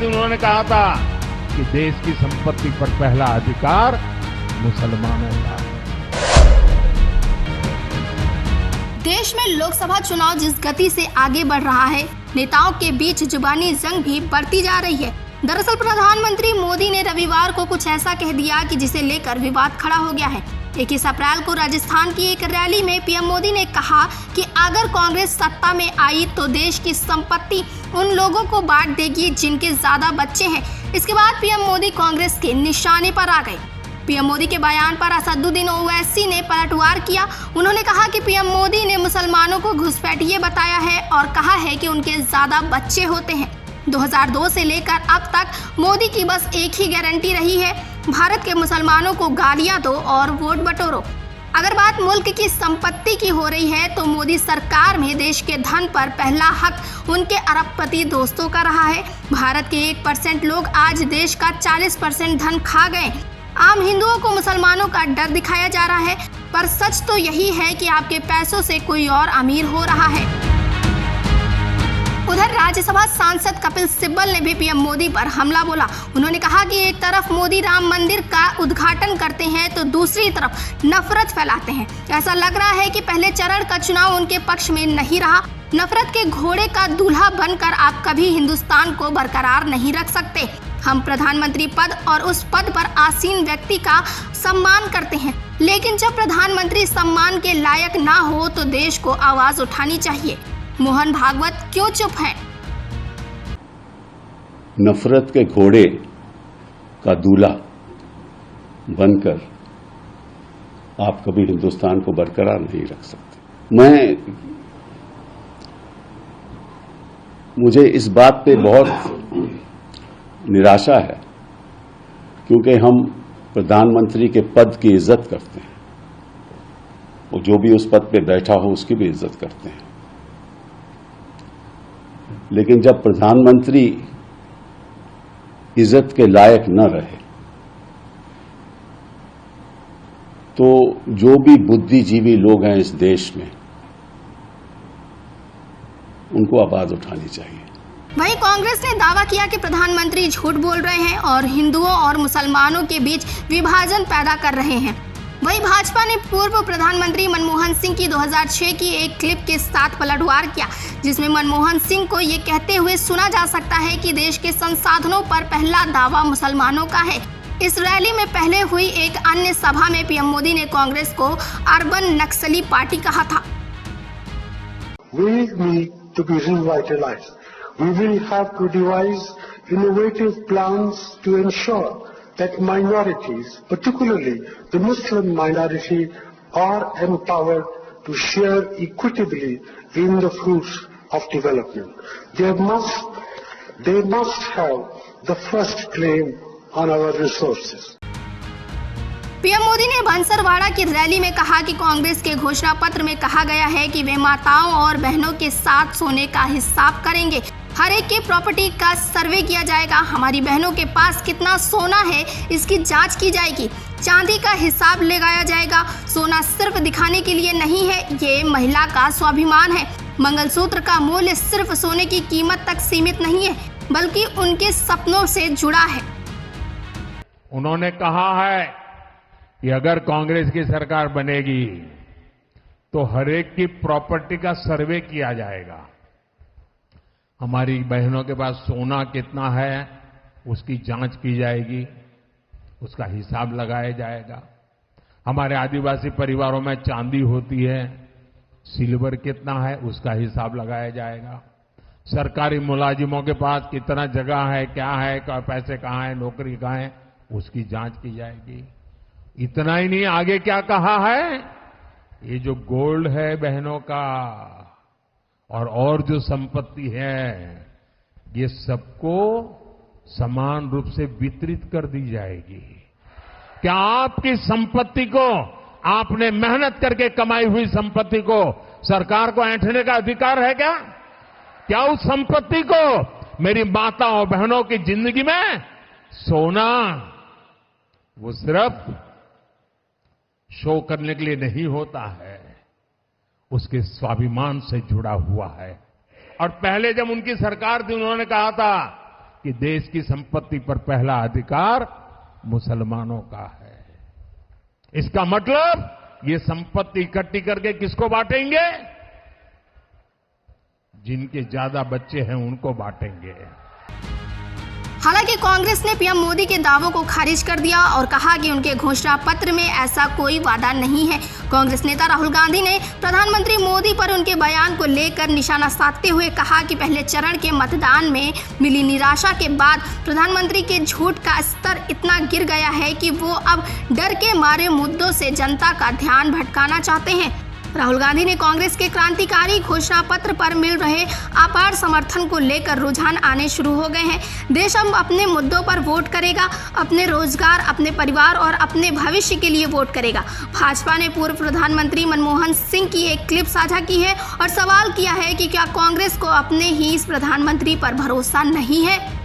उन्होंने कहा था कि देश की संपत्ति पर पहला अधिकार मुसलमानों का है। देश में लोकसभा चुनाव जिस गति से आगे बढ़ रहा है, नेताओं के बीच जुबानी जंग भी बढ़ती जा रही है। दरअसल प्रधानमंत्री मोदी ने रविवार को कुछ ऐसा कह दिया कि जिसे लेकर विवाद खड़ा हो गया है। 21 अप्रैल को राजस्थान की एक रैली में पीएम मोदी ने कहा कि अगर कांग्रेस सत्ता में आई तो देश की संपत्ति उन लोगों को बांट देगी जिनके ज्यादा बच्चे हैं। इसके बाद पीएम मोदी कांग्रेस के निशाने पर आ गए। पीएम मोदी के बयान पर असदुद्दीन ओवैसी ने पलटवार किया। उन्होंने कहा कि पीएम मोदी ने मुसलमानों को घुसपैठिए बताया है और कहा है कि उनके ज्यादा बच्चे होते हैं। 2002 से लेकर अब तक मोदी की बस एक ही गारंटी रही है, भारत के मुसलमानों को गालियां दो और वोट बटोरो। अगर बात मुल्क की संपत्ति की हो रही है तो मोदी सरकार में देश के धन पर पहला हक उनके अरबपति दोस्तों का रहा है। भारत के 1% लोग आज देश का 40% धन खा गए। आम हिंदुओं को मुसलमानों का डर दिखाया जा रहा है, पर सच तो यही है कि आपके पैसों से कोई और अमीर हो रहा है। उधर राज्यसभा सांसद कपिल सिब्बल ने भी पीएम मोदी पर हमला बोला। उन्होंने कहा कि एक तरफ मोदी राम मंदिर का उद्घाटन करते हैं तो दूसरी तरफ नफरत फैलाते हैं। ऐसा लग रहा है कि पहले चरण का चुनाव उनके पक्ष में नहीं रहा। नफरत के घोड़े का दूल्हा बनकर आप कभी हिंदुस्तान को बरकरार नहीं रख सकते। हम प्रधानमंत्री पद और उस पद पर आसीन व्यक्ति का सम्मान करते हैं, लेकिन जब प्रधानमंत्री सम्मान के लायक ना हो तो देश को आवाज उठानी चाहिए। मोहन भागवत क्यों चुप हैं? नफरत के घोड़े का दूल्हा बनकर आप कभी हिंदुस्तान को बरकरार नहीं रख सकते। मुझे इस बात पे बहुत निराशा है, क्योंकि हम प्रधानमंत्री के पद की इज्जत करते हैं और जो भी उस पद पे बैठा हो उसकी भी इज्जत करते हैं, लेकिन जब प्रधानमंत्री इज्जत के लायक न रहे तो जो भी बुद्धिजीवी लोग हैं इस देश में उनको आवाज उठानी चाहिए। वहीं कांग्रेस ने दावा किया कि प्रधानमंत्री झूठ बोल रहे हैं और हिंदुओं और मुसलमानों के बीच विभाजन पैदा कर रहे हैं। वहीं भाजपा ने पूर्व प्रधानमंत्री मनमोहन सिंह की 2006 की एक क्लिप के साथ पलटवार किया, जिसमें मनमोहन सिंह को ये कहते हुए सुना जा सकता है कि देश के संसाधनों पर पहला दावा मुसलमानों का है। इस रैली में पहले हुई एक अन्य सभा में पीएम मोदी ने कांग्रेस को अर्बन नक्सली पार्टी कहा था। We need to be revitalized. We will have to devise innovative plans to ensure that minorities, particularly the Muslim minority, are empowered to share equitably in the fruits of development. They must have the first claim on our resources. PM Modi ने बंसरवाड़ा की rally में कहा कि कांग्रेस के घोषणा पत्र में कहा गया है कि वे माताओं और बहनों के साथ सोने का हिसाब करेंगे। हर एक के प्रॉपर्टी का सर्वे किया जाएगा। हमारी बहनों के पास कितना सोना है इसकी जांच की जाएगी। चांदी का हिसाब लगाया जाएगा। सोना सिर्फ दिखाने के लिए नहीं है, ये महिला का स्वाभिमान है। मंगलसूत्र का मूल्य सिर्फ सोने की कीमत तक सीमित नहीं है, बल्कि उनके सपनों से जुड़ा है। उन्होंने कहा है कि अगर कांग्रेस की सरकार बनेगी तो हर एक की प्रॉपर्टी का सर्वे किया जाएगा। हमारी बहनों के पास सोना कितना है उसकी जांच की जाएगी, उसका हिसाब लगाया जाएगा। हमारे आदिवासी परिवारों में चांदी होती है, सिल्वर कितना है उसका हिसाब लगाया जाएगा। सरकारी मुलाजिमों के पास कितना जगह है, क्या है, पैसे कहाँ है, नौकरी कहाँ है, उसकी जांच की जाएगी। इतना ही नहीं, आगे क्या कहा है, ये जो गोल्ड है बहनों का और जो संपत्ति है ये सबको समान रूप से वितरित कर दी जाएगी। क्या आपकी संपत्ति को, आपने मेहनत करके कमाई हुई संपत्ति को सरकार को ऐंठने का अधिकार है क्या? क्या उस संपत्ति को मेरी माताओं बहनों की जिंदगी में सोना वो सिर्फ शो करने के लिए नहीं होता है, उसके स्वाभिमान से जुड़ा हुआ है। और पहले जब उनकी सरकार थी उन्होंने कहा था कि देश की संपत्ति पर पहला अधिकार मुसलमानों का है। इसका मतलब ये संपत्ति इकट्ठी करके किसको बांटेंगे? जिनके ज्यादा बच्चे हैं उनको बांटेंगे। हालांकि कांग्रेस ने पीएम मोदी के दावों को खारिज कर दिया और कहा कि उनके घोषणा पत्र में ऐसा कोई वादा नहीं है। कांग्रेस नेता राहुल गांधी ने प्रधानमंत्री मोदी पर उनके बयान को लेकर निशाना साधते हुए कहा कि पहले चरण के मतदान में मिली निराशा के बाद प्रधानमंत्री के झूठ का स्तर इतना गिर गया है कि वो अब डर के मारे मुद्दों से जनता का ध्यान भटकाना चाहते हैं। राहुल गांधी ने कांग्रेस के क्रांतिकारी घोषणा पत्र पर मिल रहे अपार समर्थन को लेकर रुझान आने शुरू हो गए हैं। देश अब अपने मुद्दों पर वोट करेगा, अपने रोजगार, अपने परिवार और अपने भविष्य के लिए वोट करेगा। भाजपा ने पूर्व प्रधानमंत्री मनमोहन सिंह की एक क्लिप साझा की है और सवाल किया है कि क्या कांग्रेस को अपने ही इस प्रधानमंत्री पर भरोसा नहीं है।